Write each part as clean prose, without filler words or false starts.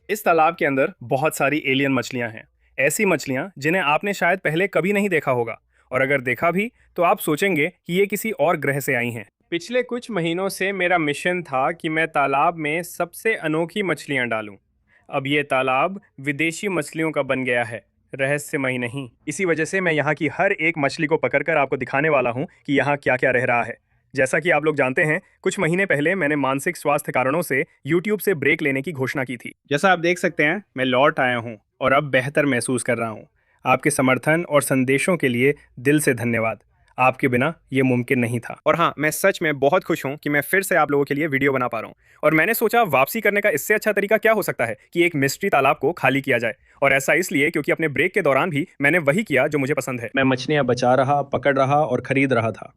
इस तालाब के अंदर बहुत सारी एलियन मछलियां हैं। ऐसी मछलियां जिन्हें आपने शायद पहले कभी नहीं देखा होगा, और अगर देखा भी तो आप सोचेंगे कि ये किसी और ग्रह से आई हैं। पिछले कुछ महीनों से मेरा मिशन था कि मैं तालाब में सबसे अनोखी मछलियां डालूं। अब ये तालाब विदेशी मछलियों का बन गया है, रहस्यमयी नहीं। इसी वजह से मैं यहाँ की हर एक मछली को पकड़कर आपको दिखाने वाला हूँ कि यहाँ क्या क्या रह रहा है। जैसा कि आप लोग जानते हैं, कुछ महीने पहले मैंने मानसिक स्वास्थ्य कारणों से YouTube से ब्रेक लेने की घोषणा की थी। जैसा आप देख सकते हैं, मैं लौट आया हूँ और अब बेहतर महसूस कर रहा हूँ। आपके समर्थन और संदेशों के लिए दिल से धन्यवाद। आपके बिना ये मुमकिन नहीं था। और हाँ, मैं सच में बहुत खुश हूँ कि मैं फिर से आप लोगों के लिए वीडियो बना पा रहा हूँ। और मैंने सोचा, वापसी करने का इससे अच्छा तरीका क्या हो सकता है कि एक मिस्ट्री तालाब को खाली किया जाए। और ऐसा इसलिए क्योंकि अपने ब्रेक के दौरान भी मैंने वही किया जो मुझे पसंद है। मैं मछलियाँ बचा रहा, पकड़ रहा और खरीद रहा था।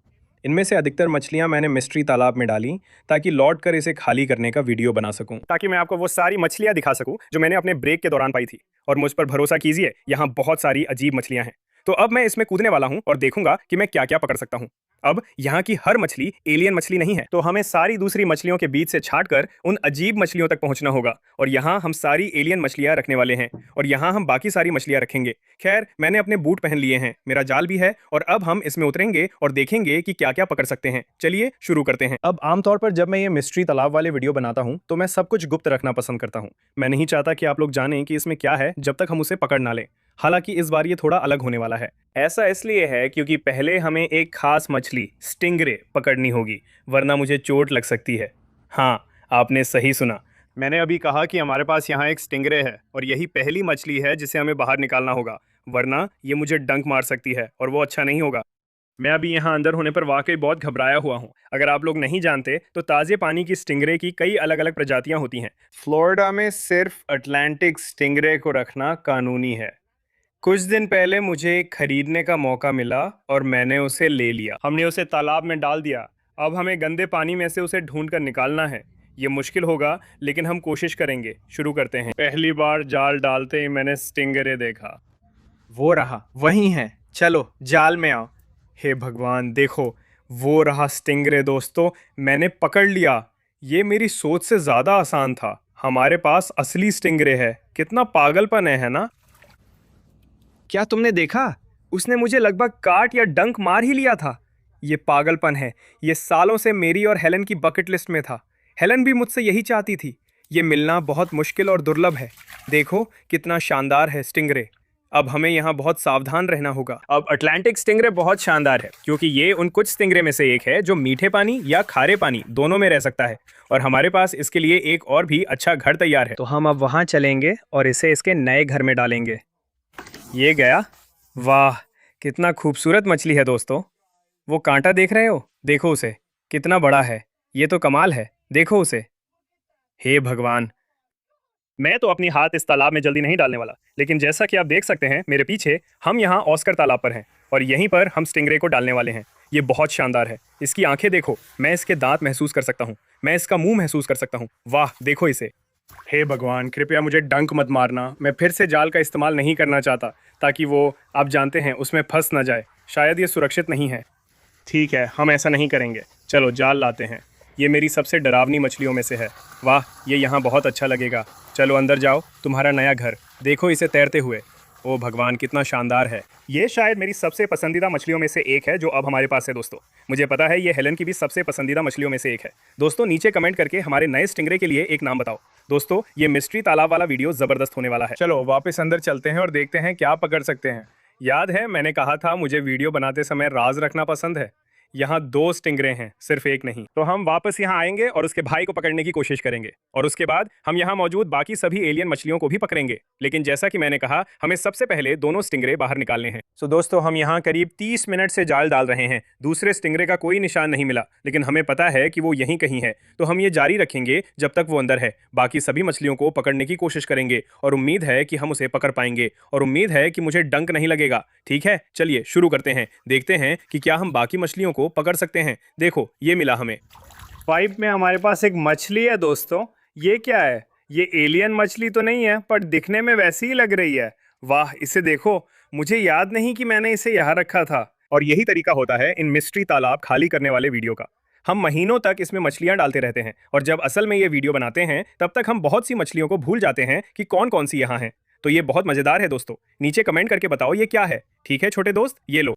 इनमें से अधिकतर मछलियां मैंने मिस्ट्री तालाब में डाली ताकि लौट कर इसे खाली करने का वीडियो बना सकूं, ताकि मैं आपको वो सारी मछलियां दिखा सकूं जो मैंने अपने ब्रेक के दौरान पाई थी। और मुझ पर भरोसा कीजिए, यहाँ बहुत सारी अजीब मछलियां हैं। तो अब मैं इसमें कूदने वाला हूं और देखूंगा कि मैं क्या क्या पकड़ सकता हूं। अब यहाँ की हर मछली एलियन मछली नहीं है, तो हमें सारी दूसरी मछलियों के बीच से छाटकर उन अजीब मछलियों तक पहुंचना होगा। और यहाँ हम सारी एलियन मछलियां रखने वाले हैं, और यहाँ हम बाकी सारी मछलियां रखेंगे। खैर, मैंने अपने बूट पहन लिए हैं, मेरा जाल भी है, और अब हम इसमें उतरेंगे और देखेंगे कि क्या क्या पकड़ सकते हैं। चलिए शुरू करते हैं। अब आमतौर पर जब मैं ये मिस्ट्री तालाब वाले वीडियो बनाता हूँ तो मैं सब कुछ गुप्त रखना पसंद करता हूँ। मैं नहीं चाहता कि आप लोग जानें कि इसमें क्या है जब तक हम उसे पकड़ ना लें। हालांकि इस बार ये थोड़ा अलग होने वाला है। ऐसा इसलिए है क्योंकि पहले हमें एक खास मछली स्टिंगरे पकड़नी होगी, वरना मुझे चोट लग सकती है। हाँ, आपने सही सुना। मैंने अभी कहा कि हमारे पास यहाँ एक स्टिंगरे है, और यही पहली मछली है जिसे हमें बाहर निकालना होगा, वरना ये मुझे डंक मार सकती है और वो अच्छा नहीं होगा। मैं अभी यहाँ अंदर होने पर वाकई बहुत घबराया हुआ हूँ। अगर आप लोग नहीं जानते तो ताज़े पानी की स्टिंगरे की कई अलग अलग प्रजातियां होती हैं। फ्लोरिडा में सिर्फ अटलांटिक स्टिंगरे को रखना कानूनी है। कुछ दिन पहले मुझे खरीदने का मौका मिला और मैंने उसे ले लिया। हमने उसे तालाब में डाल दिया। अब हमें गंदे पानी में से उसे ढूंढ कर निकालना है। ये मुश्किल होगा, लेकिन हम कोशिश करेंगे। शुरू करते हैं। पहली बार जाल डालते ही मैंने स्टिंगरे देखा। वो रहा, वही है। चलो जाल में आओ। हे भगवान, देखो, वो रहा स्टिंगरे। दोस्तों, मैंने पकड़ लिया। ये मेरी सोच से ज़्यादा आसान था। हमारे पास असली स्टिंगरे है। कितना पागलपन है ना? क्या तुमने देखा? उसने मुझे लगभग काट या डंक मार ही लिया था। ये पागलपन है। ये सालों से मेरी और हेलन की बकेट लिस्ट में था। हेलन भी मुझसे यही चाहती थी। ये मिलना बहुत मुश्किल और दुर्लभ है। देखो कितना शानदार है स्टिंगरे। अब हमें यहाँ बहुत सावधान रहना होगा। अब अटलांटिक स्टिंगरे बहुत शानदार है क्योंकि ये उन कुछ स्टिंगरे में से एक है जो मीठे पानी या खारे पानी दोनों में रह सकता है। और हमारे पास इसके लिए एक और भी अच्छा घर तैयार है। तो हम अब वहाँ चलेंगे और इसे इसके नए घर में डालेंगे। ये गया। वाह, कितना खूबसूरत मछली है दोस्तों। वो कांटा देख रहे हो? देखो उसे, कितना बड़ा है। ये तो कमाल है। देखो उसे। हे भगवान, मैं तो अपनी हाथ इस तालाब में जल्दी नहीं डालने वाला, लेकिन जैसा कि आप देख सकते हैं मेरे पीछे, हम यहाँ ऑस्कर तालाब पर हैं और यहीं पर हम स्टिंगरे को डालने वाले हैं। ये बहुत शानदार है। इसकी आंखें देखो, मैं इसके दांत महसूस कर सकता हूँ, मैं इसका मुंह महसूस कर सकता हूँ। वाह, देखो इसे। हे भगवान, कृपया मुझे डंक मत मारना। मैं फिर से जाल का इस्तेमाल नहीं करना चाहता, ताकि वो, आप जानते हैं, उसमें फंस ना जाए। शायद ये सुरक्षित नहीं है। ठीक है, हम ऐसा नहीं करेंगे। चलो जाल लाते हैं। ये मेरी सबसे डरावनी मछलियों में से है। वाह, ये यहाँ बहुत अच्छा लगेगा। चलो अंदर जाओ, तुम्हारा नया घर। देखो इसे तैरते हुए। ओ भगवान, कितना शानदार है। ये शायद मेरी सबसे पसंदीदा मछलियों में से एक है जो अब हमारे पास है दोस्तों। मुझे पता है ये हेलन की भी सबसे पसंदीदा मछलियों में से एक है। दोस्तों, नीचे कमेंट करके हमारे नए स्टिंगरे के लिए एक नाम बताओ। दोस्तों, ये मिस्ट्री तालाब वाला वीडियो ज़बरदस्त होने वाला है। चलो वापस अंदर चलते हैं और देखते हैं क्या पकड़ सकते हैं। याद है मैंने कहा था मुझे वीडियो बनाते समय राज रखना पसंद है। यहाँ दो स्टिंगरे हैं, सिर्फ एक नहीं। तो हम वापस यहाँ आएंगे और उसके भाई को पकड़ने की कोशिश करेंगे, और उसके बाद हम यहाँ मौजूद बाकी सभी एलियन मछलियों को भी पकड़ेंगे। लेकिन जैसा कि मैंने कहा, हमें सबसे पहले दोनों स्टिंगरे बाहर निकालने हैं। सो दोस्तों, हम यहाँ करीब 30 मिनट से जाल डाल रहे हैं। दूसरे स्टिंगरे का कोई निशान नहीं मिला, लेकिन हमें पता है कि वो यहीं कहीं है। तो हम ये जारी रखेंगे जब तक वो अंदर है। बाकी सभी मछलियों को पकड़ने की कोशिश करेंगे और उम्मीद है कि हम उसे पकड़ पाएंगे, और उम्मीद है कि मुझे डंक नहीं लगेगा। ठीक है, चलिए शुरू करते हैं। देखते हैं कि क्या हम बाकी मछलियों को पकड़ सकते हैं। देखो, ये मिला हमें। पाइप में हमारे पास एक मछली है दोस्तों। ये क्या है? ये एलियन मछली तो नहीं है, पर दिखने में वैसी ही लग रही है। वाह, इसे देखो। मुझे याद नहीं कि मैंने इसे यहाँ रखा था। और यही तरीका होता है इन मिस्ट्री तालाब खाली करने वाले वीडियो का। हम महीनों तक इसमें मछलियां डालते रहते हैं और जब असल में ये वीडियो बनाते हैं तब तक हम बहुत सी मछलियों को भूल जाते हैं कि कौन कौन सी यहाँ हैं। तो ये बहुत मजेदार है दोस्तों। नीचे कमेंट करके बताओ ये क्या है। ठीक है छोटे दोस्त, ये लो।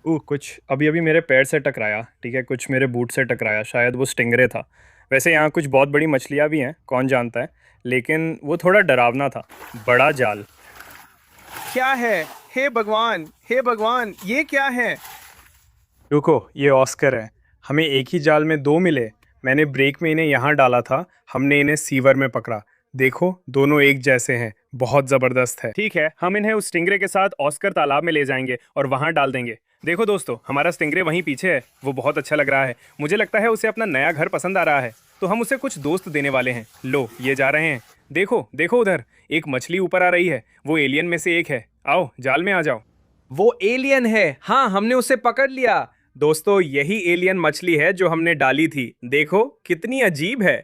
कुछ अभी अभी मेरे पैर से टकराया। ठीक है, कुछ मेरे बूट से टकराया, शायद वो स्टिंगरे था। वैसे यहाँ कुछ बहुत बड़ी मछलियाँ भी हैं, कौन जानता है, लेकिन वो थोड़ा डरावना था। बड़ा जाल। क्या है? हे भगवान, हे भगवान, ये क्या है? रुको, ये ऑस्कर है। हमें एक ही जाल में दो मिले। मैंने ब्रेक में इन्हें यहाँ डाला था, हमने इन्हें सीवर में पकड़ा। देखो, दोनों एक जैसे हैं, बहुत जबरदस्त है। ठीक है, हम इन्हें उस स्टिंगरे के साथ ऑस्कर तालाब में ले जाएंगे और वहाँ डाल देंगे। देखो दोस्तों, हमारा स्टिंगरे वहीं पीछे है। वो बहुत अच्छा लग रहा है। मुझे लगता है उसे अपना नया घर पसंद आ रहा है, तो हम उसे कुछ दोस्त देने वाले हैं। लो, ये जा रहे हैं। देखो देखो, उधर एक मछली ऊपर आ रही है। वो एलियन में से एक है। आओ, जाल में आ जाओ। वो एलियन है। हाँ, हमने उसे पकड़ लिया। दोस्तों, यही एलियन मछली है जो हमने डाली थी। देखो कितनी अजीब है।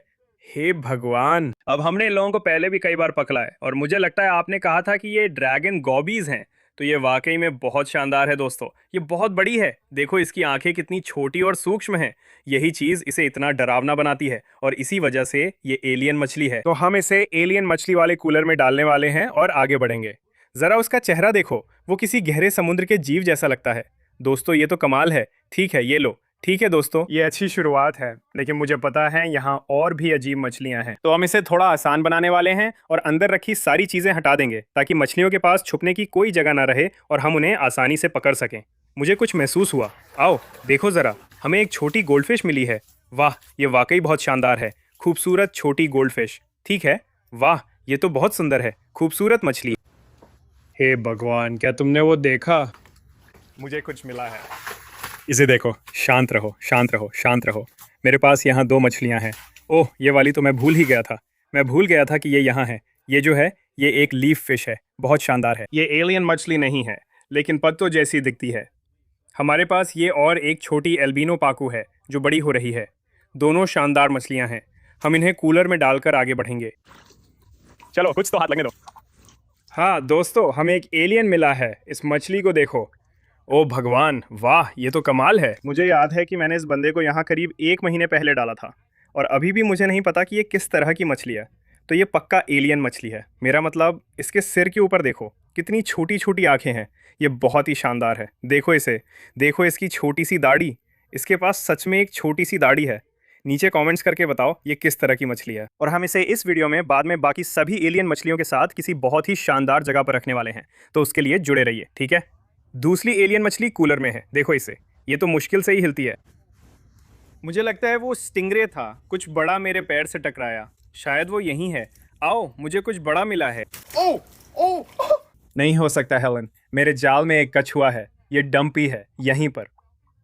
हे भगवान, अब हमने इन लोगों को पहले भी कई बार पकड़ा है और मुझे लगता है आपने कहा था कि ये ड्रैगन गॉबीज हैं। तो ये वाकई में बहुत शानदार है दोस्तों। ये बहुत बड़ी है। देखो इसकी आंखें कितनी छोटी और सूक्ष्म हैं। यही चीज इसे इतना डरावना बनाती है और इसी वजह से ये एलियन मछली है। तो हम इसे एलियन मछली वाले कूलर में डालने वाले हैं और आगे बढ़ेंगे। जरा उसका चेहरा देखो, वो किसी गहरे समुद्र के जीव जैसा लगता है। दोस्तों, ये तो कमाल है। ठीक है, ये लो। ठीक है दोस्तों, ये अच्छी शुरुआत है, लेकिन मुझे पता है यहाँ और भी अजीब मछलियाँ हैं। तो हम इसे थोड़ा आसान बनाने वाले हैं और अंदर रखी सारी चीज़ें हटा देंगे ताकि मछलियों के पास छुपने की कोई जगह ना रहे और हम उन्हें आसानी से पकड़ सकें। मुझे कुछ महसूस हुआ। आओ देखो ज़रा, हमें एक छोटी गोल्डफिश मिली है। वाह, ये वाकई बहुत शानदार है। खूबसूरत छोटी गोल्डफिश। ठीक है, वाह, ये तो बहुत सुंदर है। खूबसूरत मछली। हे भगवान, क्या तुमने वो देखा? मुझे कुछ मिला है। इसे देखो। शांत रहो, शांत रहो, शांत रहो। मेरे पास यहाँ दो मछलियाँ हैं। ओह, ये वाली तो मैं भूल ही गया था। मैं भूल गया था कि ये यहाँ है। ये जो है, ये एक लीफ फिश है। बहुत शानदार है। ये एलियन मछली नहीं है, लेकिन पत्तों जैसी दिखती है। हमारे पास ये और एक छोटी एल्बिनो पाकू है जो बड़ी हो रही है। दोनों शानदार मछलियाँ हैं। हम इन्हें कूलर में डालकर आगे बढ़ेंगे। चलो, कुछ तो हाथ लगने दो। हाँ दोस्तों, हमें एक एलियन मिला है। इस मछली को देखो। ओ भगवान, वाह, ये तो कमाल है। मुझे याद है कि मैंने इस बंदे को यहाँ करीब 1 महीने पहले डाला था और अभी भी मुझे नहीं पता कि ये किस तरह की मछली है। तो ये पक्का एलियन मछली है। मेरा मतलब, इसके सिर के ऊपर देखो, कितनी छोटी छोटी आंखें हैं। ये बहुत ही शानदार है। देखो इसे, देखो इसकी छोटी सी दाढ़ी। इसके पास सच में एक छोटी सी दाढ़ी है। नीचे कमेंट्स करके बताओ ये किस तरह की मछली है। और हम इसे इस वीडियो में बाद में बाकी सभी एलियन मछलियों के साथ किसी बहुत ही शानदार जगह पर रखने वाले हैं, तो उसके लिए जुड़े रहिए। ठीक है। दूसरी एलियन मछली कूलर में है। देखो इसे, ये तो मुश्किल से ही हिलती है। मुझे लगता है वो स्टिंगरे था। कुछ बड़ा मेरे पैर से टकराया। शायद वो यही है। आओ, मुझे कुछ बड़ा मिला है। ओ, ओ, नहीं हो सकता हेलन, मेरे जाल में एक कछुआ है। ये डंपी है, यहीं पर।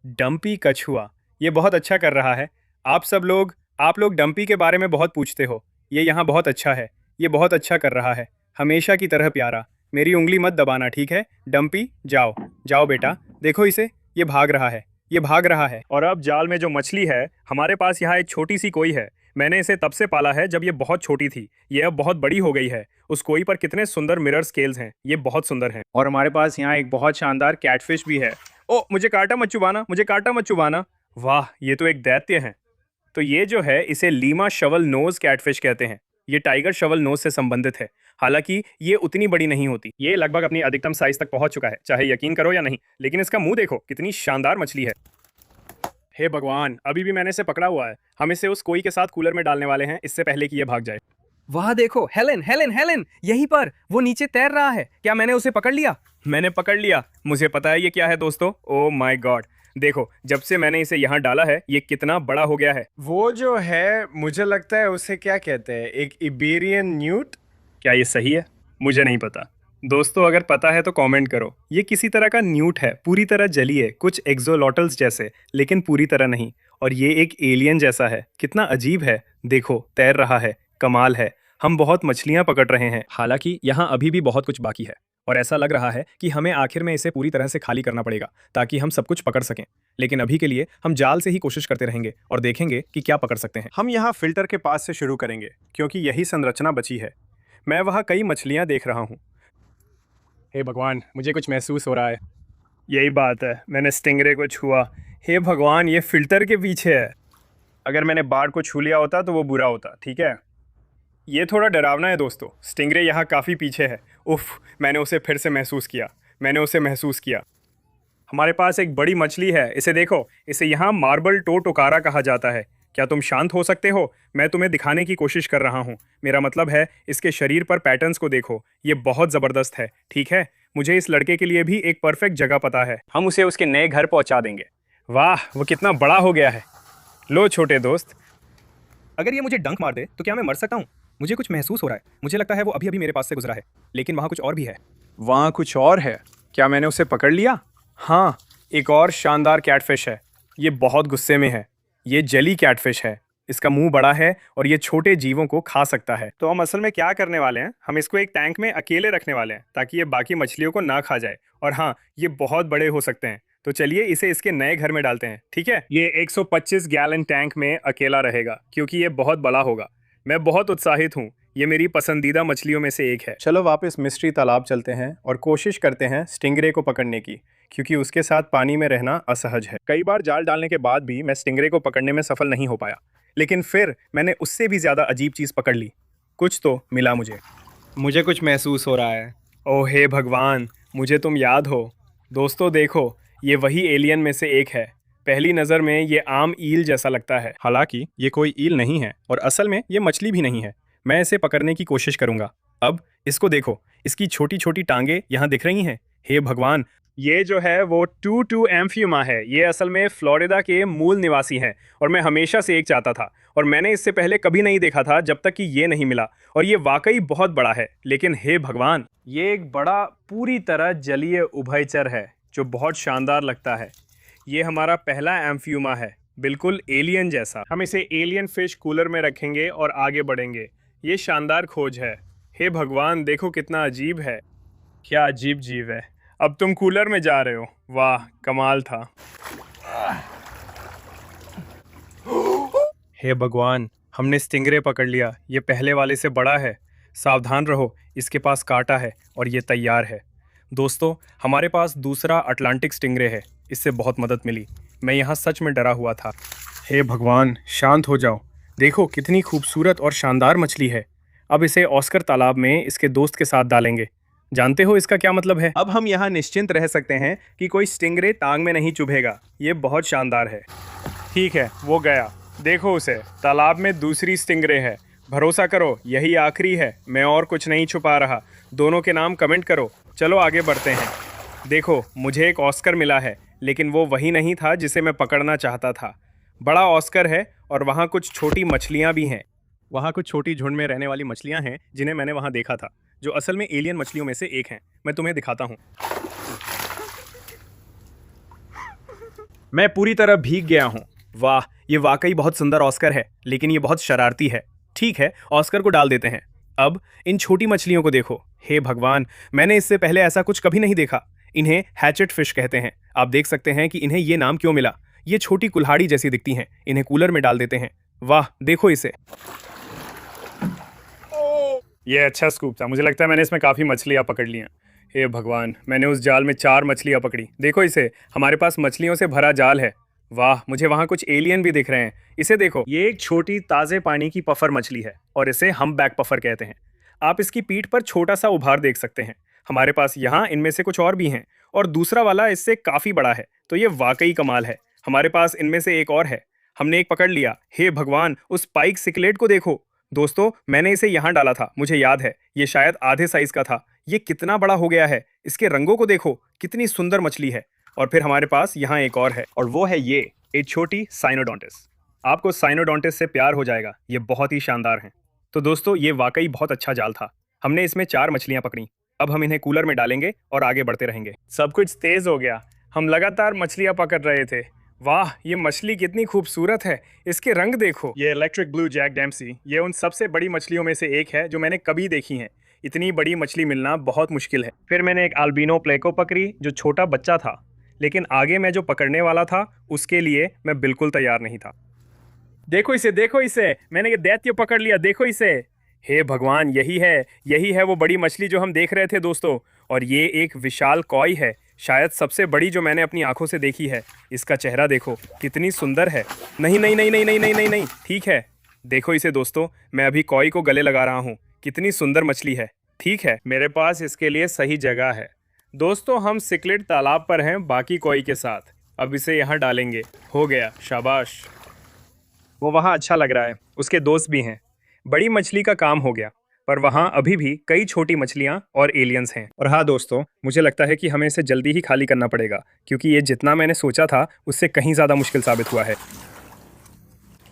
डंपी कछुआ, ये बहुत अच्छा कर रहा है। आप लोग डंपी के बारे में बहुत पूछते हो। ये यहाँ बहुत अच्छा है। ये बहुत अच्छा कर रहा है, हमेशा की तरह प्यारा। मेरी उंगली मत दबाना, ठीक है? डंपी, जाओ जाओ बेटा। देखो इसे, ये भाग रहा है, ये भाग रहा है। और अब जाल में जो मछली है, हमारे पास यहाँ एक छोटी सी कोई है। मैंने इसे तब से पाला है जब ये बहुत छोटी थी। ये अब बहुत बड़ी हो गई है। उस कोई पर कितने सुंदर मिरर स्केल्स हैं, ये बहुत सुंदर हैं। और हमारे पास यहाँ एक बहुत शानदार कैटफिश भी है। ओ, मुझे कांटा मत चुबाना, मुझे कांटा मत चुबाना। वाह, ये तो एक दैत्य है। तो ये जो है, इसे लीमा शवल नोज कैटफिश कहते हैं। ये टाइगर शवल नोज से संबंधित है। हालांकि ये उतनी बड़ी नहीं होती। ये लगभग अपनी अधिकतम साइज तक पहुंच चुका है, चाहे यकीन करो या नहीं। लेकिन इसका मुंह देखो, कितनी शानदार मछली है। हे भगवान, अभी भी मैंने इसे पकड़ा हुआ है। हम इसे उस कोई के साथ कूलर में डालने वाले हैं, इससे पहले कि ये भाग जाए। वहाँ देखो, हेलन हेलन हेलन, यहीं पर वो नीचे तैर रहा है। क्या मैंने उसे पकड़ लिया? मैंने पकड़ लिया। मुझे पता है ये क्या है दोस्तों। ओह माय गॉड, देखो, जब से मैंने इसे यहाँ डाला है, ये कितना बड़ा हो गया है। वो जो है, मुझे लगता है उसे क्या कहते हैं, एक इबेरियन न्यूट। क्या ये सही है? मुझे नहीं पता। दोस्तों, अगर पता है तो कमेंट करो। ये किसी तरह का न्यूट है, पूरी तरह जलीय, कुछ एक्सोलॉटल्स जैसे, लेकिन पूरी तरह नहीं। और ये एक एलियन जैसा है। कितना अजीब है। देखो, तैर रहा है, कमाल है। हम बहुत मछलियाँ पकड़ रहे हैं। हालांकि यहाँ अभी भी बहुत कुछ बाकी है और ऐसा लग रहा है कि हमें आखिर में इसे पूरी तरह से खाली करना पड़ेगा ताकि हम सब कुछ पकड़ सकें। लेकिन अभी के लिए हम जाल से ही कोशिश करते रहेंगे और देखेंगे कि क्या पकड़ सकते हैं। हम यहाँ फिल्टर के पास से शुरू करेंगे क्योंकि यही संरचना बची है। मैं वहाँ कई मछलियाँ देख रहा हूँ। हे भगवान, मुझे कुछ महसूस हो रहा है। यही बात है, मैंने स्टिंगरे को छुआ। हे भगवान, ये फिल्टर के पीछे है। अगर मैंने बाढ़ को छू लिया होता तो वो बुरा होता, ठीक है। ये थोड़ा डरावना है दोस्तों। स्टिंगरे यहाँ काफ़ी पीछे है। उफ, मैंने उसे फिर से महसूस किया। मैंने उसे महसूस किया। हमारे पास एक बड़ी मछली है, इसे देखो। इसे यहाँ मार्बल टो टोकारा कहा जाता है। क्या तुम शांत हो सकते हो? मैं तुम्हें दिखाने की कोशिश कर रहा हूँ। मेरा मतलब है, इसके शरीर पर पैटर्न्स को देखो। ये बहुत ज़बरदस्त है, ठीक है। मुझे इस लड़के के लिए भी एक परफेक्ट जगह पता है। हम उसे उसके नए घर पहुँचा देंगे। वाह, वो कितना बड़ा हो गया है। लो छोटे दोस्त। अगर ये मुझे डंक मार दे तो क्या मैं मर सकता हूँ? मुझे कुछ महसूस हो रहा है। मुझे लगता है वो अभी अभी मेरे पास से गुजरा है, लेकिन वहाँ कुछ और भी है। वहाँ कुछ और है? क्या मैंने उसे पकड़ लिया? हाँ, एक और शानदार कैटफिश है। ये बहुत गुस्से में है। ये जेली कैटफिश है। इसका मुंह बड़ा है और ये छोटे जीवों को खा सकता है। तो हम असल में क्या करने वाले हैं, हम इसको एक टैंक में अकेले रखने वाले हैं ताकि ये बाकी मछलियों को ना खा जाए। और हाँ, ये बहुत बड़े हो सकते हैं। तो चलिए इसे इसके नए घर में डालते हैं, ठीक है। ये 125 गैलन टैंक में अकेला रहेगा क्योंकि ये बहुत बड़ा होगा। मैं बहुत उत्साहित हूँ। ये मेरी पसंदीदा मछलियों में से एक है। चलो वापस मिस्ट्री तालाब चलते हैं और कोशिश करते हैं स्टिंगरे को पकड़ने की, क्योंकि उसके साथ पानी में रहना असहज है। कई बार जाल डालने के बाद भी मैं स्टिंगरे को पकड़ने में सफल नहीं हो पाया, लेकिन फिर मैंने उससे भी ज़्यादा अजीब चीज़ पकड़ ली। कुछ तो मिला मुझे कुछ महसूस हो रहा है। ओह हे भगवान, मुझे तुम याद हो। दोस्तों देखो, ये वही एलियन में से एक है। पहली नज़र में ये आम ईल जैसा लगता है। हालांकि ये कोई ईल नहीं है और असल में ये मछली भी नहीं है। मैं इसे पकड़ने की कोशिश करूंगा। अब इसको देखो, इसकी छोटी छोटी टांगे यहाँ दिख रही हैं। हे भगवान, ये जो है वो टू एम्फियुमा है। ये असल में फ्लोरिडा के मूल निवासी हैं और मैं हमेशा से एक चाहता था और मैंने इससे पहले कभी नहीं देखा था जब तक कि ये नहीं मिला। और ये वाकई बहुत बड़ा है। लेकिन हे भगवान, ये एक बड़ा पूरी तरह जलीय उभयचर है जो बहुत शानदार लगता है। ये हमारा पहला एम्फियुमा है, बिल्कुल एलियन जैसा। हम इसे एलियन फिश कूलर में रखेंगे और आगे बढ़ेंगे। ये शानदार खोज है। हे भगवान, देखो कितना अजीब है। क्या अजीब जीव है। अब तुम कूलर में जा रहे हो? वाह, कमाल था। हे भगवान, हमने स्टिंगरे पकड़ लिया। ये पहले वाले से बड़ा है। सावधान रहो, इसके पास कांटा है और ये तैयार है। दोस्तों, हमारे पास दूसरा अटलांटिक स्टिंगरे है। इससे बहुत मदद मिली। मैं यहाँ सच में डरा हुआ था। हे भगवान, शांत हो जाओ। देखो कितनी खूबसूरत और शानदार मछली है। अब इसे ऑस्कर तालाब में इसके दोस्त के साथ डालेंगे। जानते हो इसका क्या मतलब है? अब हम यहाँ निश्चिंत रह सकते हैं कि कोई स्टिंगरे टांग में नहीं चुभेगा। ये बहुत शानदार है। ठीक है, वो गया। देखो उसे, तालाब में दूसरी स्टिंगरे है। भरोसा करो, यही आखिरी है। मैं और कुछ नहीं छुपा रहा। दोनों के नाम कमेंट करो। चलो आगे बढ़ते हैं। देखो, मुझे एक ऑस्कर मिला है, लेकिन वो वही नहीं था जिसे मैं पकड़ना चाहता था। बड़ा ऑस्कर है और वहाँ कुछ छोटी मछलियाँ भी हैं। वहाँ कुछ छोटी झुंड में रहने वाली मछलियाँ हैं जिन्हें मैंने वहाँ देखा था, जो असल में एलियन मछलियों में से एक हैं। मैं तुम्हें दिखाता हूँ। मैं पूरी तरह भीग गया हूँ। वाह, ये वाकई बहुत सुंदर ऑस्कर है, लेकिन ये बहुत शरारती है। ठीक है, ऑस्कर को डाल देते हैं। अब इन छोटी मछलियों को देखो। हे भगवान, मैंने इससे पहले ऐसा कुछ कभी नहीं देखा। इन्हें हैचेट फिश कहते हैं। आप देख सकते हैं कि इन्हें ये नाम क्यों मिला। ये छोटी कुल्हाड़ी जैसी दिखती हैं। इन्हें कूलर में डाल देते हैं। वाह, देखो इसे। ये अच्छा स्कूप था। मुझे लगता है मैंने इसमें काफ़ी मछलियाँ पकड़ ली हैं। हे भगवान, मैंने उस जाल में 4 मछलियाँ पकड़ी। देखो इसे, हमारे पास मछलियों से भरा जाल है। वाह, मुझे वहाँ कुछ एलियन भी दिख रहे हैं। इसे देखो, ये एक छोटी ताज़े पानी की पफर मछली है और इसे हम बैक पफर कहते हैं। आप इसकी पीठ पर छोटा सा उभार देख सकते हैं। हमारे पास यहाँ इनमें से कुछ और भी हैं और दूसरा वाला इससे काफ़ी बड़ा है। तो ये वाकई कमाल है। हमारे पास इनमें से एक और है। हमने एक पकड़ लिया। हे भगवान, उस स्पाइक सिकलेट को देखो। दोस्तों, मैंने इसे यहाँ डाला था, मुझे याद है। ये शायद आधे साइज का था। ये कितना बड़ा हो गया है। इसके रंगों को देखो, कितनी सुंदर मछली है। और फिर हमारे पास यहाँ एक और है, और वो है ये एक छोटी साइनोडोंटिस। आपको साइनोडोंटिस से प्यार हो जाएगा। ये बहुत ही शानदार हैं। तो दोस्तों, ये वाकई बहुत अच्छा जाल था। हमने इसमें 4 मछलियाँ पकड़ी। अब हम इन्हें कूलर में डालेंगे और आगे बढ़ते रहेंगे। सब कुछ तेज हो गया। हम लगातार मछलियाँ पकड़ रहे थे। वाह, ये मछली कितनी खूबसूरत है। इसके रंग देखो। ये इलेक्ट्रिक ब्लू जैक डैम्सी, ये उन सबसे बड़ी मछलियों में से एक है जो मैंने कभी देखी है। इतनी बड़ी मछली मिलना बहुत मुश्किल है। फिर मैंने एक अल्बिनो प्लेको पकड़ी जो छोटा बच्चा था, लेकिन आगे मैं जो पकड़ने वाला था उसके लिए मैं बिल्कुल तैयार नहीं था। देखो इसे, देखो इसे, मैंने ये दैत्य पकड़ लिया। देखो इसे। हे भगवान, यही है वो बड़ी मछली जो हम देख रहे थे दोस्तों। और ये एक विशाल कॉई है। शायद सबसे बड़ी जो मैंने अपनी आंखों से देखी है। इसका चेहरा देखो, कितनी सुंदर है। नहीं नहीं नहीं नहीं नहीं नहीं नहीं नहीं, ठीक है। देखो इसे दोस्तों, मैं अभी कॉई को गले लगा रहा हूँ। कितनी सुंदर मछली है। ठीक है, मेरे पास इसके लिए सही जगह है। दोस्तों, हम सिकलेट तालाब पर हैं बाकी कॉई के साथ। अब इसे यहाँ डालेंगे। हो गया, शाबाश। वो वहाँ अच्छा लग रहा है, उसके दोस्त भी हैं। बड़ी मछली का काम हो गया, पर वहाँ अभी भी कई छोटी मछलियाँ और एलियंस हैं। और हाँ दोस्तों, मुझे लगता है कि हमें इसे जल्दी ही खाली करना पड़ेगा, क्योंकि ये जितना मैंने सोचा था उससे कहीं ज़्यादा मुश्किल साबित हुआ है।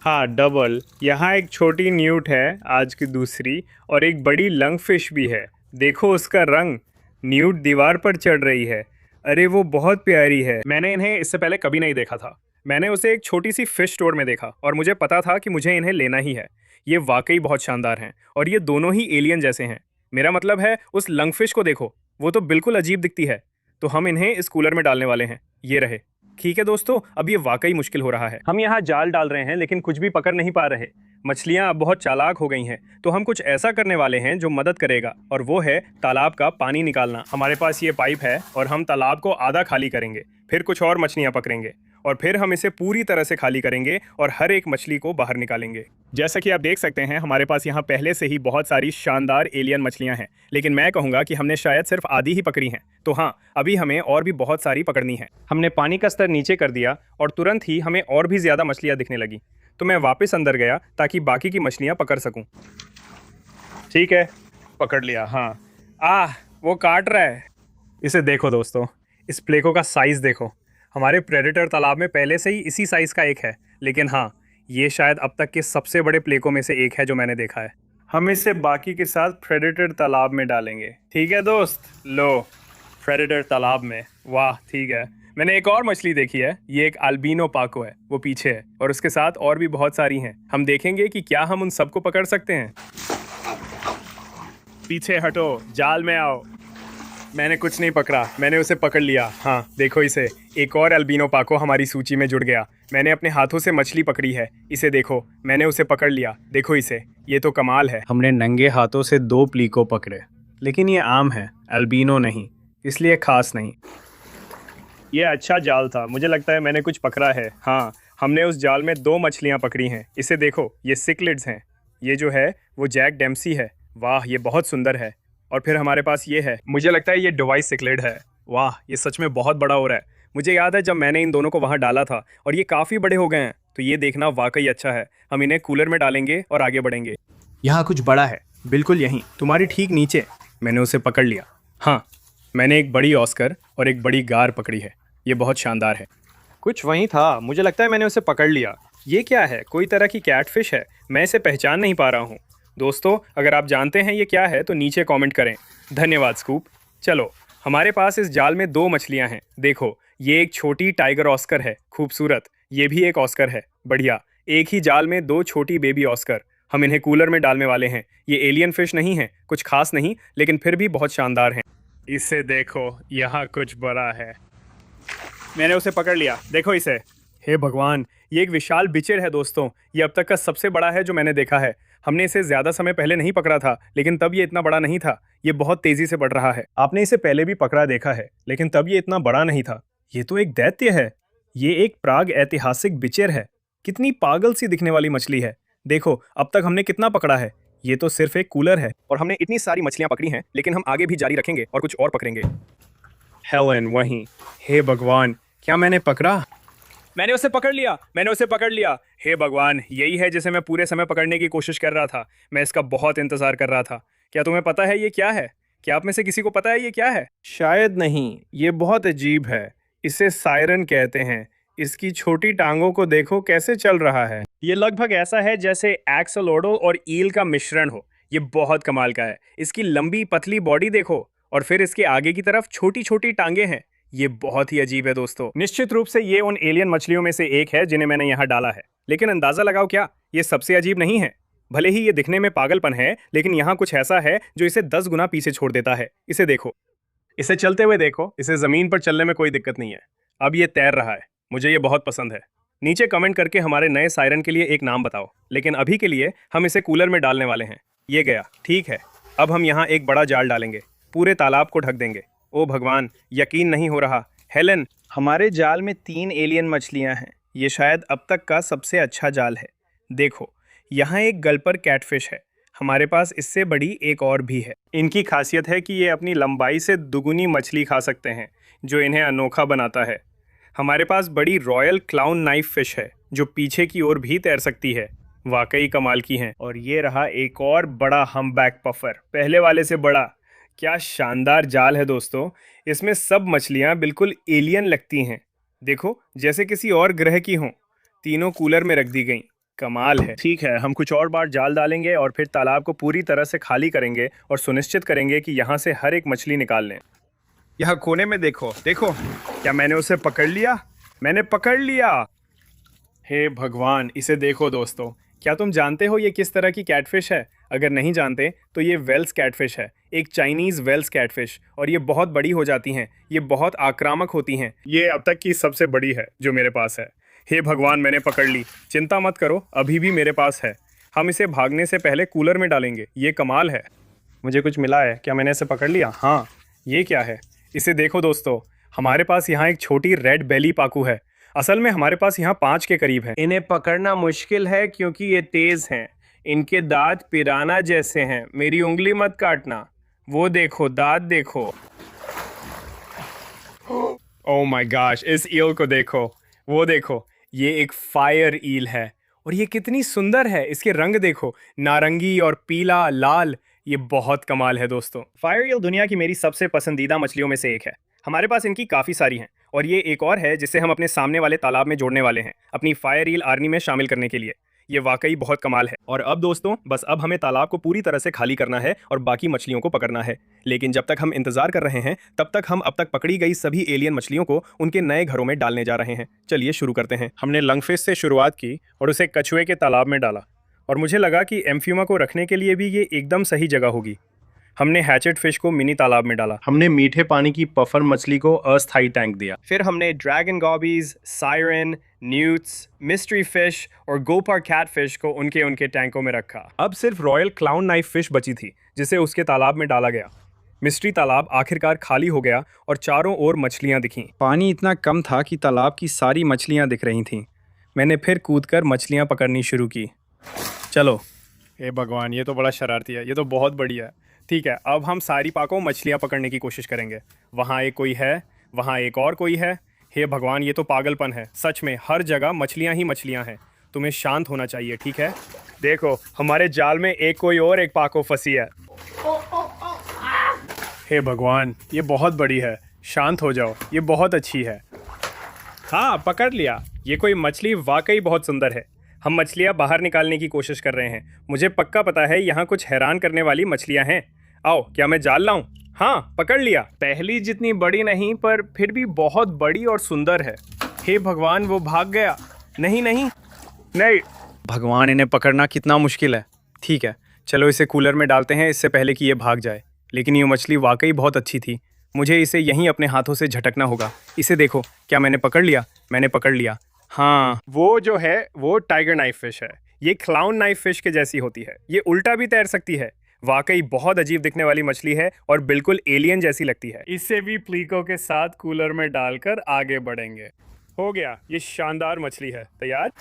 हाँ, डबल। यहाँ एक छोटी न्यूट है, आज की दूसरी, और एक बड़ी लंगफिश भी है। देखो उसका रंग। न्यूट दीवार पर चढ़ रही है। अरे वो बहुत प्यारी है। मैंने इन्हें इससे पहले कभी नहीं देखा था। मैंने उसे एक छोटी सी फिश स्टोर में देखा और मुझे पता था कि मुझे इन्हें लेना ही है। ये वाकई बहुत शानदार हैं और ये दोनों ही एलियन जैसे हैं। मेरा मतलब है, उस लंगफिश को देखो, वो तो बिल्कुल अजीब दिखती है। तो हम इन्हें इस कूलर में डालने वाले हैं। ये रहे। ठीक है दोस्तों, अब ये वाकई मुश्किल हो रहा है। हम यहाँ जाल डाल रहे हैं लेकिन कुछ भी पकड़ नहीं पा रहे। मछलियाँ अब बहुत चालाक हो गई हैं, तो हम कुछ ऐसा करने वाले हैं जो मदद करेगा, और वो है तालाब का पानी निकालना। हमारे पास ये पाइप है और हम तालाब को आधा खाली करेंगे, फिर कुछ और मछलियाँ पकड़ेंगे, और फिर हम इसे पूरी तरह से खाली करेंगे और हर एक मछली को बाहर निकालेंगे। जैसा कि आप देख सकते हैं, हमारे पास यहाँ पहले से ही बहुत सारी शानदार एलियन मछलियाँ हैं, लेकिन मैं कहूँगा कि हमने शायद सिर्फ आधी ही पकड़ी हैं। तो हाँ, अभी हमें और भी बहुत सारी पकड़नी है। हमने पानी का स्तर नीचे कर दिया और तुरंत ही हमें और भी ज़्यादा मछलियाँ दिखने लगी। तो मैं वापस अंदर गया ताकि बाकी की मछलियाँ पकड़ सकूँ। ठीक है, पकड़ लिया। हाँ, वो काट रहा है। इसे देखो दोस्तों, इस प्लेको का साइज़ देखो। हमारे प्रेडेटर तालाब में पहले से ही इसी साइज़ का एक है, लेकिन हाँ, ये शायद अब तक के सबसे बड़े प्लेको में से एक है जो मैंने देखा है। हम इसे बाकी के साथ प्रेडेटर तालाब में डालेंगे। ठीक है दोस्त, लो, प्रेडेटर तालाब में। वाह, ठीक है। मैंने एक और मछली देखी है, ये एक अल्बिनो पाको है, वो पीछे है, और उसके साथ और भी बहुत सारी हैं। हम देखेंगे कि क्या हम उन सबको पकड़ सकते हैं। पीछे हटो, जाल में आओ। मैंने कुछ नहीं पकड़ा, मैंने उसे पकड़ लिया। हाँ, देखो इसे, एक और अल्बिनो पाको हमारी सूची में जुड़ गया। मैंने अपने हाथों से मछली पकड़ी है। इसे देखो, मैंने उसे पकड़ लिया। देखो इसे, ये तो कमाल है। हमने नंगे हाथों से 2 प्लीको पकड़े, लेकिन ये आम है, अल्बिनो नहीं, इसलिए खास नहीं। ये अच्छा जाल था, मुझे लगता है मैंने कुछ पकड़ा है। हाँ, हमने उस जाल में 2 मछलियाँ पकड़ी हैं। इसे देखो, ये सिक्लिड्स हैं। ये जो है वो जैक डेम्सी है। वाह, ये बहुत सुंदर है। और फिर हमारे पास ये है, मुझे लगता है ये डिवाइस सिक्लेड है। वाह, ये सच में बहुत बड़ा हो रहा है। मुझे याद है जब मैंने इन दोनों को वहाँ डाला था, और ये काफ़ी बड़े हो गए हैं। तो ये देखना वाकई अच्छा है। हम इन्हें कूलर में डालेंगे और आगे बढ़ेंगे। यहाँ कुछ बड़ा है, बिल्कुल यहीं, तुम्हारी ठीक नीचे। मैंने उसे पकड़ लिया। हाँ, मैंने एक बड़ी ऑस्कर और एक बड़ी गार पकड़ी है। ये बहुत शानदार है। कुछ वहीं था, मुझे लगता है मैंने उसे पकड़ लिया। ये क्या है? कोई तरह की कैटफिश है। मैं इसे पहचान नहीं पा रहा हूँ। दोस्तों, अगर आप जानते हैं ये क्या है तो नीचे कमेंट करें। धन्यवाद स्कूप। चलो, हमारे पास इस जाल में 2 मछलियां हैं। देखो, ये एक छोटी टाइगर ऑस्कर है, खूबसूरत। ये भी एक ऑस्कर है, बढ़िया। एक ही जाल में 2 छोटी बेबी ऑस्कर। हम इन्हें कूलर में डालने वाले हैं। ये एलियन फिश नहीं है, कुछ खास नहीं, लेकिन फिर भी बहुत शानदार हैं। इसे देखो, यहाँ कुछ बड़ा है। मैंने उसे पकड़ लिया, देखो इसे। हे भगवान, ये एक विशाल बिचर है दोस्तों। ये अब तक का सबसे बड़ा है जो मैंने देखा है। हमने इसे ज़्यादा समय पहले नहीं पकड़ा था, लेकिन तब ये इतना बड़ा नहीं था। ये बहुत तेज़ी से बढ़ रहा है। आपने इसे पहले भी पकड़ा देखा है, लेकिन तब ये इतना बड़ा नहीं था। ये तो एक दैत्य है। ये एक प्राग ऐतिहासिक बिचर है। कितनी पागल सी दिखने वाली मछली है। देखो, अब तक हमने कितना पकड़ा है। ये तो सिर्फ एक कूलर है, और हमने इतनी सारी मछलियाँ पकड़ी हैं, लेकिन हम आगे भी जारी रखेंगे और कुछ और पकड़ेंगे। हेलन वहीं। हे भगवान, क्या मैंने पकड़ा? मैंने उसे पकड़ लिया, मैंने उसे पकड़ लिया। हे भगवान, यही है जिसे मैं पूरे समय पकड़ने की कोशिश कर रहा था। मैं इसका बहुत इंतजार कर रहा था। क्या तुम्हें पता है ये क्या है? क्या आप में से किसी को पता है ये क्या है? शायद नहीं, ये बहुत अजीब है। इसे सायरन कहते हैं। इसकी छोटी टांगों को देखो कैसे चल रहा है। ये लगभग ऐसा है जैसे एक्सोलोडो और ईल का मिश्रण हो। ये बहुत कमाल का है। इसकी लंबी पतली बॉडी देखो, और फिर इसके आगे की तरफ छोटी छोटी टांगे हैं। ये बहुत ही अजीब है दोस्तों। निश्चित रूप से ये उन एलियन मछलियों में से एक है जिन्हें मैंने यहाँ डाला है, लेकिन अंदाजा लगाओ क्या, ये सबसे अजीब नहीं है। भले ही ये दिखने में पागलपन है, लेकिन यहाँ कुछ ऐसा है जो इसे 10 गुना पीछे छोड़ देता है। इसे देखो, इसे चलते हुए देखो। इसे जमीन पर चलने में कोई दिक्कत नहीं है। अब ये तैर रहा है। मुझे ये बहुत पसंद है। नीचे कमेंट करके हमारे नए सायरन के लिए एक नाम बताओ, लेकिन अभी के लिए हम इसे कूलर में डालने वाले हैं। ये गया, ठीक है। अब हम यहाँ एक बड़ा जाल डालेंगे, पूरे तालाब को ढक देंगे। ओ भगवान, यकीन नहीं हो रहा। हेलन, हमारे जाल में 3 एलियन मछलियां हैं। ये शायद अब तक का सबसे अच्छा जाल है। देखो, यहाँ एक गल्पर कैटफिश है। हमारे पास इससे बड़ी एक और भी है। इनकी खासियत है कि ये अपनी लंबाई से दुगुनी मछली खा सकते हैं, जो इन्हें अनोखा बनाता है। हमारे पास बड़ी रॉयल क्लाउन नाइफ फिश है, जो पीछे की ओर भी तैर सकती है। वाकई कमाल की हैं। और ये रहा एक और बड़ा हम्बैक पफर, पहले वाले से बड़ा। क्या शानदार जाल है दोस्तों। इसमें सब मछलियां बिल्कुल एलियन लगती हैं। देखो, जैसे किसी और ग्रह की हों। तीनों कूलर में रख दी गई। कमाल है। ठीक है, हम कुछ और बार जाल डालेंगे और फिर तालाब को पूरी तरह से खाली करेंगे और सुनिश्चित करेंगे कि यहाँ से हर एक मछली निकाल लें। यहाँ कोने में देखो, देखो, क्या मैंने उसे पकड़ लिया? मैंने पकड़ लिया। हे भगवान, इसे देखो दोस्तों। क्या तुम जानते हो ये किस तरह की कैटफिश है? अगर नहीं जानते तो ये वेल्स कैटफिश है, एक चाइनीज वेल्स कैटफिश। और ये बहुत बड़ी हो जाती हैं। ये बहुत आक्रामक होती हैं। ये अब तक की सबसे बड़ी है जो मेरे पास है। हे भगवान, मैंने पकड़ ली। चिंता मत करो, अभी भी मेरे पास है। हम इसे भागने से पहले कूलर में डालेंगे। ये कमाल है। मुझे कुछ मिला है। क्या मैंने इसे पकड़ लिया? हाँ। ये क्या है? इसे देखो दोस्तों, हमारे पास यहाँ एक छोटी रेड बेली पाकू है। असल में हमारे पास यहाँ 5 के करीब है। इन्हें पकड़ना मुश्किल है क्योंकि ये तेज हैं। इनके दांत पिराना जैसे हैं। मेरी उंगली मत काटना। वो देखो, दांत देखो। ओह माय गॉश, इस ईल को देखो। वो देखो, ये एक फायर ईल है। और ये कितनी सुंदर है। इसके रंग देखो, नारंगी और पीला, लाल। ये बहुत कमाल है दोस्तों। फायर ईल दुनिया की मेरी सबसे पसंदीदा मछलियों में से एक है। हमारे पास इनकी काफ़ी सारी हैं। और ये एक और है जिसे हम अपने सामने वाले तालाब में जोड़ने वाले हैं, अपनी फायर ईल आर्मी में शामिल करने के लिए। ये वाकई बहुत कमाल है। और अब दोस्तों, बस अब हमें तालाब को पूरी तरह से खाली करना है और बाकी मछलियों को पकड़ना है। लेकिन जब तक हम इंतजार कर रहे हैं, तब तक हम अब तक पकड़ी गई सभी एलियन मछलियों को उनके नए घरों में डालने जा रहे हैं। चलिए शुरू करते हैं। हमने लंगफिश से शुरुआत की और उसे कछुए के तालाब में डाला। और मुझे लगा कि एम्फियुमा को रखने के लिए भी ये एकदम सही जगह होगी। हमने हैचेट फिश को मिनी तालाब में डाला। हमने मीठे पानी की पफर मछली को अस्थायी टैंक दिया। फिर हमने dragon gobies, siren, newts, mystery fish और गोपर कैटफिश को उनके उनके टैंकों में रखा। अब सिर्फ रॉयल क्लाउन नाइफ फिश बची थी, जिसे उसके तालाब में डाला गया। मिस्ट्री तालाब आखिरकार खाली हो गया और चारों ओर मछलियां दिखीं। पानी इतना कम था कि तालाब की सारी मछलियां दिख रही थीं। मैंने फिर कूदकर मछलियां पकड़नी शुरू की। चलो। हे भगवान, ये तो बड़ा शरारती है। ये तो बहुत बढ़िया है। ठीक है, अब हम सारी पाकों मछलियाँ पकड़ने की कोशिश करेंगे। वहाँ एक कोई है, वहाँ एक और कोई है। हे भगवान, ये तो पागलपन है। सच में हर जगह मछलियाँ ही मछलियाँ हैं। तुम्हें शांत होना चाहिए, ठीक है? देखो, हमारे जाल में एक कोई और एक पाको फंसी है। हे भगवान, ये बहुत बड़ी है। शांत हो जाओ, ये बहुत अच्छी है। हाँ, पकड़ लिया। ये कोई मछली वाकई बहुत सुंदर है। हम मछलियाँ बाहर निकालने की कोशिश कर रहे हैं। मुझे पक्का पता है यहाँ कुछ हैरान करने वाली मछलियाँ हैं। आओ, क्या मैं जाल लाऊं? हाँ, पकड़ लिया। पहली जितनी बड़ी नहीं, पर फिर भी बहुत बड़ी और सुंदर है। हे भगवान, वो भाग गया। नहीं नहीं नहीं, भगवान, इन्हें पकड़ना कितना मुश्किल है। ठीक है, चलो इसे कूलर में डालते हैं, इससे पहले कि ये भाग जाए। लेकिन ये मछली वाकई बहुत अच्छी थी। मुझे इसे यहीं अपने हाथों से झटकना होगा। इसे देखो, क्या मैंने पकड़ लिया? मैंने पकड़ लिया। हाँ, वो जो है वो टाइगर नाइफ फिश है। ये क्लाउन नाइफ फिश के जैसी होती है। ये उल्टा भी तैर सकती है। वाकई बहुत अजीब दिखने वाली मछली है और बिल्कुल एलियन जैसी लगती है। इसे भी प्लीको के साथ कूलर में डालकर आगे बढ़ेंगे। हो गया, ये शानदार मछली है। तैयार?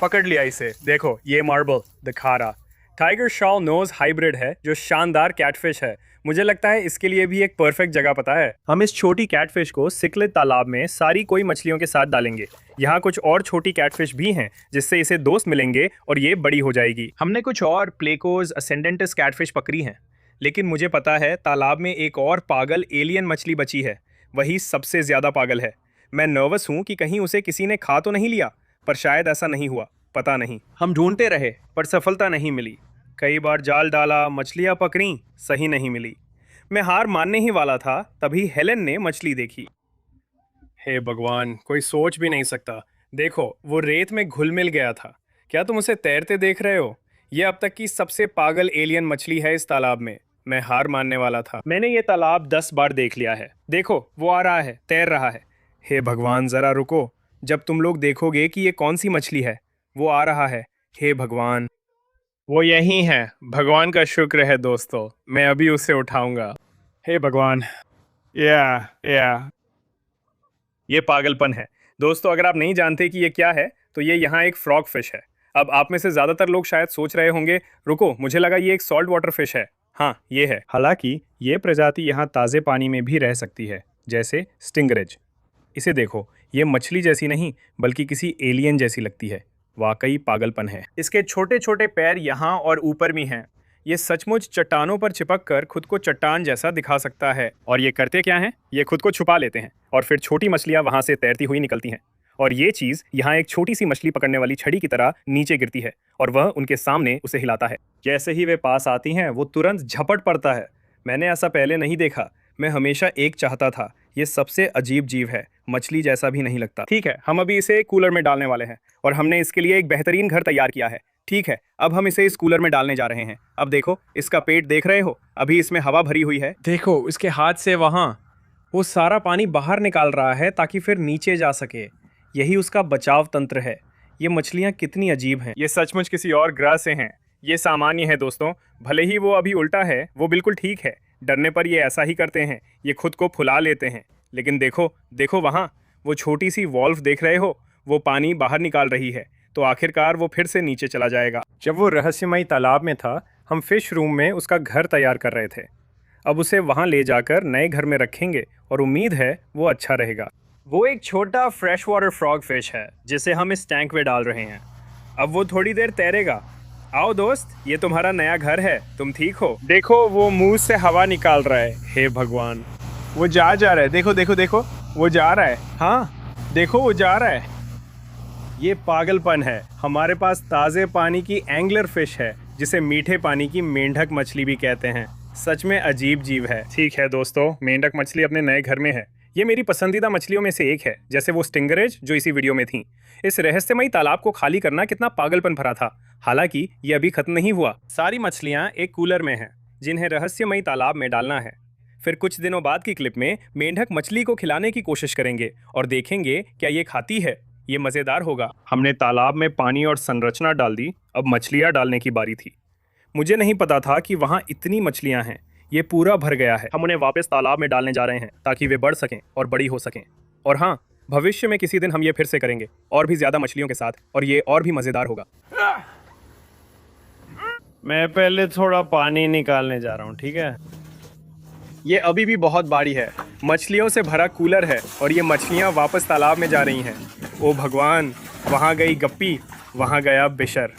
पकड़ लिया इसे। देखो, ये मार्बल दिखा रहा। टाइगर शॉल नोज हाइब्रिड है जो शानदार कैटफिश है। मुझे लगता है इसके लिए भी एक परफेक्ट जगह पता है। हम इस छोटी कैटफिश को सिकलित तालाब में सारी कोई मछलियों के साथ डालेंगे। यहाँ कुछ और छोटी कैटफिश भी हैं जिससे इसे दोस्त मिलेंगे और ये बड़ी हो जाएगी। हमने कुछ और प्लेकोज असेंडेंटस कैटफिश पकड़ी हैं, लेकिन मुझे पता है तालाब में एक और पागल एलियन मछली बची है। वही सबसे ज्यादा पागल है। मैं नर्वस हूँ कि कहीं उसे किसी ने खा तो नहीं लिया, पर शायद ऐसा नहीं हुआ। पता नहीं। हम ढूंढते रहे पर सफलता नहीं मिली। कई बार जाल डाला, मछलियाँ पकड़ी, सही नहीं मिली। मैं हार मानने ही वाला था, तभी हेलेन ने मछली देखी। हे भगवान, कोई सोच भी नहीं सकता। देखो, वो रेत में घुल मिल गया था। क्या तुम उसे तैरते देख रहे हो? ये अब तक की सबसे पागल एलियन मछली है इस तालाब में। मैं हार मानने वाला था। मैंने ये तालाब 10 बार देख लिया है। देखो, वो आ रहा है, तैर रहा है। हे भगवान, जरा रुको। जब तुम लोग देखोगे कि ये कौन सी मछली है। वो आ रहा है। हे भगवान, वो यही है। भगवान का शुक्र है दोस्तों, मैं अभी उसे उठाऊंगा। हे भगवान, या ये पागलपन है। दोस्तों, अगर आप नहीं जानते कि ये क्या है, तो ये यहाँ एक फ्रॉग फिश है। अब आप में से ज़्यादातर लोग शायद सोच रहे होंगे, रुको, मुझे लगा ये एक सॉल्ट वाटर फिश है। हाँ, ये है। हालांकि ये प्रजाति यहाँ ताज़े पानी में भी रह सकती है, जैसे स्टिंगरेज। इसे देखो, ये मछली जैसी नहीं बल्कि किसी एलियन जैसी लगती है। वाकई पागलपन है। इसके छोटे छोटे पैर यहाँ और ऊपर भी हैं। ये सचमुच चट्टानों पर चिपक कर खुद को चट्टान जैसा दिखा सकता है। और ये करते क्या हैं? ये खुद को छुपा लेते हैं और फिर छोटी मछलियां वहां से तैरती हुई निकलती हैं। और ये चीज यहाँ एक छोटी सी मछली पकड़ने वाली छड़ी की तरह नीचे गिरती है और वह उनके सामने उसे हिलाता है। जैसे ही वे पास आती हैं, वो तुरंत झपट पड़ता है। मैंने ऐसा पहले नहीं देखा। मैं हमेशा एक चाहता था। ये सबसे अजीब जीव है, मछली जैसा भी नहीं लगता। ठीक है, हम अभी इसे कूलर में डालने वाले हैं और हमने इसके लिए एक बेहतरीन घर तैयार किया है। ठीक है, अब हम इसे इस कूलर में डालने जा रहे हैं। अब देखो, इसका पेट देख रहे हो? अभी इसमें हवा भरी हुई है। देखो, इसके हाथ से वहाँ वो सारा पानी बाहर निकाल रहा है ताकि फिर नीचे जा सके। यही उसका बचाव तंत्र है। ये मछलियाँ कितनी अजीब हैं। ये सचमुच किसी और ग्रह से हैं। ये सामान्य है दोस्तों। भले ही वो अभी उल्टा है, वो बिल्कुल ठीक है। डरने पर ये ऐसा ही करते हैं। ये खुद को फुला लेते हैं। लेकिन देखो देखो, वहाँ वो छोटी सी वॉल्व देख रहे हो? वो पानी बाहर निकाल रही है। तो आखिरकार वो फिर से नीचे चला जाएगा। जब वो रहस्यमयी तालाब में था, हम फिश रूम में उसका घर तैयार कर रहे थे। अब उसे वहाँ ले जाकर नए घर में रखेंगे और उम्मीद है वो अच्छा रहेगा। वो एक छोटा फ्रेश वाटर फ्रॉग फिश है जिसे हम इस टैंक में डाल रहे हैं। अब वो थोड़ी देर तैरेगा। आओ दोस्त, ये तुम्हारा नया घर है। तुम ठीक हो? देखो, वो मुंह से हवा निकाल रहा है। हे भगवान, वो जा रहा है। देखो देखो देखो, वो जा रहा है। हाँ, देखो, वो जा रहा है। ये पागलपन है। हमारे पास ताज़े पानी की एंगलर फिश है जिसे मीठे पानी की मेंढक मछली भी कहते हैं। सच में अजीब जीव है। ठीक है दोस्तों, मेंढक मछली अपने नए घर में है। ये मेरी पसंदीदा मछलियों में से एक है, जैसे वो स्टिंगरेज जो इसी वीडियो में थी। इस रहस्यमयी तालाब को खाली करना कितना पागलपन भरा था। हालांकि ये अभी खत्म नहीं हुआ। सारी मछलियाँ एक कूलर में हैं जिन्हें रहस्यमयी तालाब में डालना है। फिर कुछ दिनों बाद की क्लिप में मेंढक मछली को खिलाने की कोशिश करेंगे और देखेंगे क्या ये खाती है। ये मज़ेदार होगा। हमने तालाब में पानी और संरचना डाल दी। अब मछलियाँ डालने की बारी थी। मुझे नहीं पता था कि वहाँ इतनी मछलियाँ हैं। ये पूरा भर गया है। हम उन्हें वापस तालाब में डालने जा रहे हैं ताकि वे बढ़ सकें और बड़ी हो सकें। और हाँ, भविष्य में किसी दिन हम ये फिर से करेंगे, और भी ज़्यादा मछलियों के साथ, और ये और भी मज़ेदार होगा। मैं पहले थोड़ा पानी निकालने जा रहा हूँ, ठीक है? ये अभी भी बहुत बारी है। मछलियों से भरा कूलर है और ये मछलियाँ वापस तालाब में जा रही हैं। ओ भगवान, वहाँ गई गप्पी, वहाँ गया बिशर।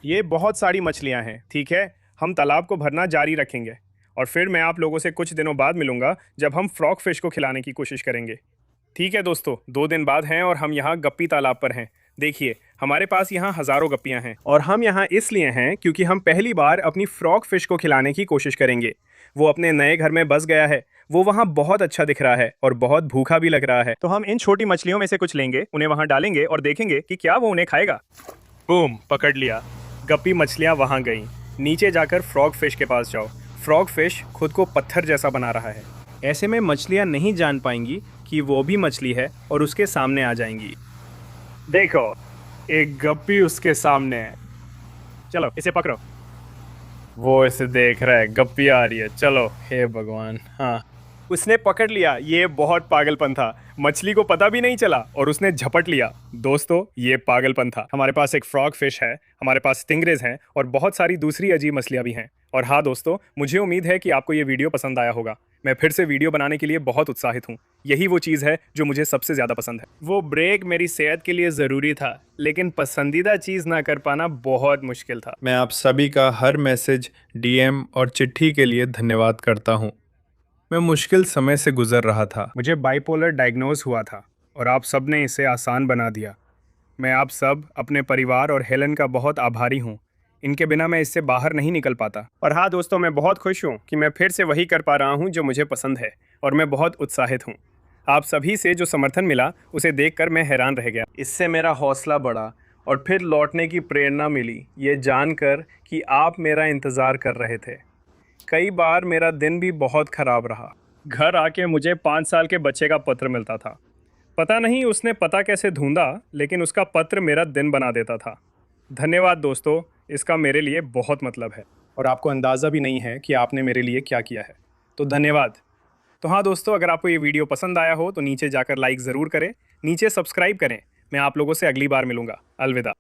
ये बहुत सारी मछलियाँ हैं। ठीक है, हम तालाब को भरना जारी रखेंगे और फिर मैं आप लोगों से कुछ दिनों बाद मिलूंगा जब हम फ्रॉग फिश को खिलाने की कोशिश करेंगे। ठीक है दोस्तों, 2 दिन बाद हैं और हम यहाँ गप्पी तालाब पर हैं। देखिए, हमारे पास यहाँ हज़ारों गप्पियाँ हैं और हम यहाँ इसलिए हैं क्योंकि हम पहली बार अपनी फ्रॉग फिश को खिलाने की कोशिश करेंगे। वो अपने नए घर में बस गया है। वो वहाँ बहुत अच्छा दिख रहा है और बहुत भूखा भी लग रहा है। तो हम इन छोटी मछलियों में से कुछ लेंगे, उन्हें वहाँ डालेंगे और देखेंगे कि क्या वो उन्हें खाएगा। बूम, पकड़ लिया। गप्पी मछलियाँ वहाँ गईं। नीचे जाकर फ्रॉग फिश के पास जाओ। फ्रॉग फिश खुद को पत्थर जैसा बना रहा है। ऐसे में मछलियाँ नहीं जान पाएंगी कि वो भी मछली है और उसके सामने आ जाएंगी। देखो, एक गप्पी उसके सामने है। चलो, इसे पकड़ो। वो इसे देख रहा है, गप्पी आ रही है। चलो, हे भगवान। हाँ, उसने पकड़ लिया। ये बहुत पागलपन था। मछली को पता भी नहीं चला और उसने झपट लिया। दोस्तों, ये पागलपन था। हमारे पास एक फ्रॉग फिश है, हमारे पास स्टिंगरेज हैं और बहुत सारी दूसरी अजीब मछलियाँ भी हैं। और हाँ दोस्तों, मुझे उम्मीद है कि आपको ये वीडियो पसंद आया होगा। मैं फिर से वीडियो बनाने के लिए बहुत उत्साहित हूँ। यही वो चीज़ है जो मुझे सबसे ज़्यादा पसंद है। वो ब्रेक मेरी सेहत के लिए ज़रूरी था, लेकिन पसंदीदा चीज़ ना कर पाना बहुत मुश्किल था। मैं आप सभी का हर मैसेज, डीएम और चिट्ठी के लिए धन्यवाद करता हूँ। मैं मुश्किल समय से गुजर रहा था। मुझे बाइपोलर डायग्नोज हुआ था और आप सब ने इसे आसान बना दिया। मैं आप सब, अपने परिवार और हेलन का बहुत आभारी हूँ। इनके बिना मैं इससे बाहर नहीं निकल पाता। और हाँ दोस्तों, मैं बहुत खुश हूँ कि मैं फिर से वही कर पा रहा हूँ जो मुझे पसंद है और मैं बहुत उत्साहित हूँ। आप सभी से जो समर्थन मिला उसे देखकर मैं हैरान रह गया। इससे मेरा हौसला बढ़ा और फिर लौटने की प्रेरणा मिली, ये जानकर कि आप मेरा इंतज़ार कर रहे थे। कई बार मेरा दिन भी बहुत ख़राब रहा। घर आके मुझे 5 साल के बच्चे का पत्र मिलता था। पता नहीं उसने पता कैसे ढूंढा, लेकिन उसका पत्र मेरा दिन बना देता था। धन्यवाद दोस्तों, इसका मेरे लिए बहुत मतलब है और आपको अंदाज़ा भी नहीं है कि आपने मेरे लिए क्या किया है। तो धन्यवाद। तो हाँ दोस्तों, अगर आपको ये वीडियो पसंद आया हो तो नीचे जाकर लाइक ज़रूर करें, नीचे सब्सक्राइब करें। मैं आप लोगों से अगली बार मिलूंगा। अलविदा।